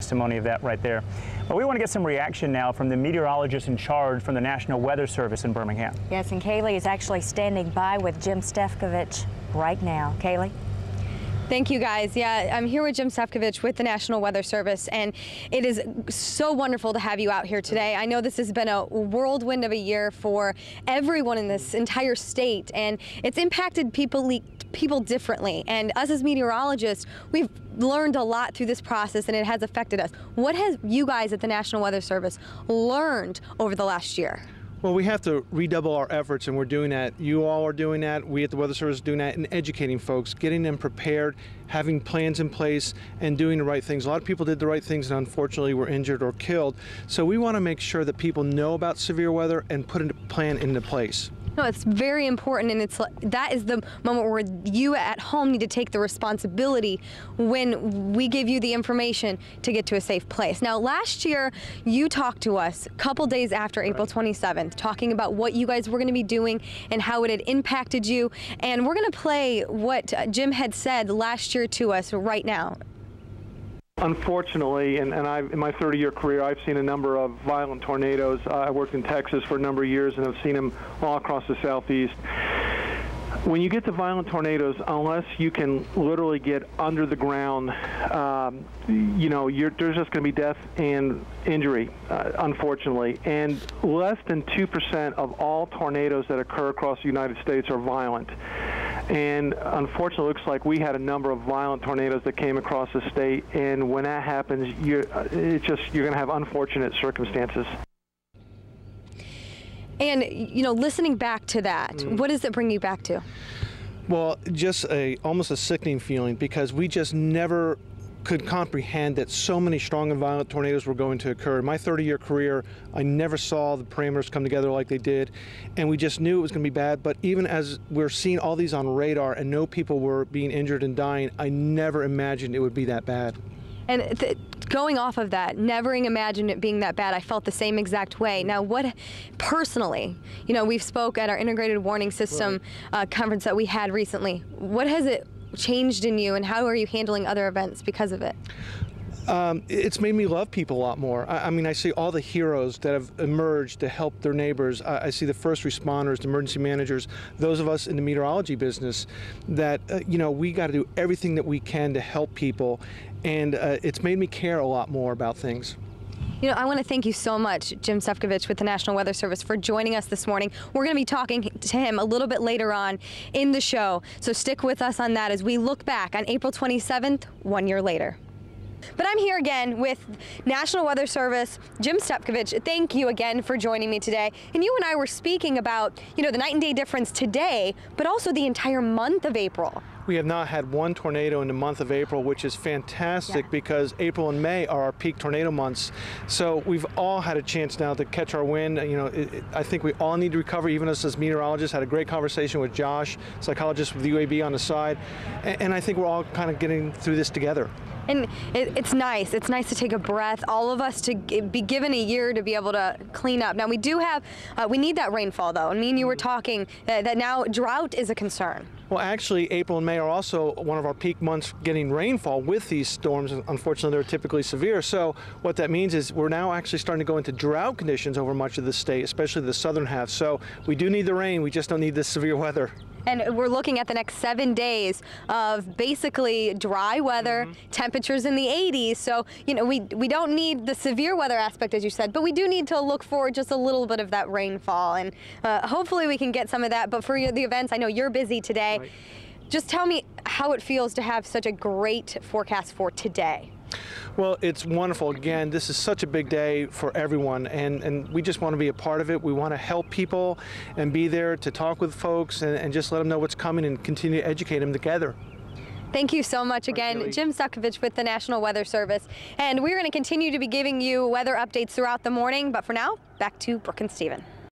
testimony of that right there. But we want to get some reaction now from the meteorologist in charge from the National Weather Service in Birmingham. Yes, and Kalee is actually standing by with Jim Stefkovich right now. Kalee? Thank you, guys. Yeah, I'm here with Jim Stefkovich with the National Weather Service, and it is so wonderful to have you out here today. I know this has been a whirlwind of a year for everyone in this entire state, and it's impacted people differently. And us as meteorologists, we've learned a lot through this process, and it has affected us. What have you guys at the National Weather Service learned over the last year? Well, we have to redouble our efforts, and we're doing that. You all are doing that. We at the Weather Service are doing that, and educating folks, getting them prepared, having plans in place, and doing the right things. A lot of people did the right things and unfortunately were injured or killed. So we want to make sure that people know about severe weather and put a plan into place. No, it's very important, and that is the moment where you at home need to take the responsibility when we give you the information to get to a safe place. Now, last year, you talked to us a couple days after April 27th, talking about what you guys were going to be doing and how it had impacted you, and we're going to play what Jim had said last year to us right now. Unfortunately, in my 30-year career, I've seen a number of violent tornadoes. I worked in Texas for a number of years and have seen them all across the southeast. When you get to violent tornadoes, unless you can literally get under the ground, there's just going to be death and injury, unfortunately. And less than 2% of all tornadoes that occur across the United States are violent. And unfortunately, it looks like we had a number of violent tornadoes that came across the state. And when that happens, you're going to have unfortunate circumstances. And, listening back to that, what does it bring you back to? Well, just almost a sickening feeling, because we just never could comprehend that so many strong and violent tornadoes were going to occur. In my 30-year career, I never saw the parameters come together like they did, and we just knew it was going to be bad. But even as we're seeing all these on radar and no people were being injured and dying, I never imagined it would be that bad. And going off of that, never imagined it being that bad. I felt the same exact way. Now, what personally, we've spoke at our integrated warning system conference that we had recently. What has it changed in you, and how are you handling other events because of it? It's made me love people a lot more. I mean, I see all the heroes that have emerged to help their neighbors. I see the first responders, the emergency managers, those of us in the meteorology business that, we got to do everything that we can to help people. And it's made me care a lot more about things. I want to thank you so much, Jim Stefkovich with the National Weather Service, for joining us this morning. We're going to be talking to him a little bit later on in the show, so stick with us on that as we look back on April 27th, 1 year later. But I'm here again with National Weather Service, Jim Stefkovich. Thank you again for joining me today. And you and I were speaking about, the night and day difference today, but also the entire month of April. We have not had one tornado in the month of April, which is fantastic because April and May are our peak tornado months. So we've all had a chance now to catch our wind. I think we all need to recover, even us as meteorologists. Had a great conversation with Josh, psychologist with the UAB on the side. And I think we're all kind of getting through this together. And it's nice. It's nice to take a breath, all of us to be given a year to be able to clean up. Now, we do have, we need that rainfall, though. And me and you were talking that now drought is a concern. Well, actually, April and May are also one of our peak months getting rainfall with these storms. Unfortunately, they're typically severe. So what that means is we're now actually starting to go into drought conditions over much of the state, especially the southern half. So we do need the rain. We just don't need the severe weather. And we're looking at the next 7 days of basically dry weather, temperatures in the 80s. So, we don't need the severe weather aspect, as you said, but we do need to look for just a little bit of that rainfall. And hopefully we can get some of that. But for the events, I know you're busy today. Right. Just tell me how it feels to have such a great forecast for today. Well, it's wonderful. Again, this is such a big day for everyone, and we just want to be a part of it. We want to help people and be there to talk with folks and just let them know what's coming and continue to educate them together. Thank you so much again, Jim Stefkovich with the National Weather Service. And we're going to continue to be giving you weather updates throughout the morning, but for now, back to Brooke and Stephen.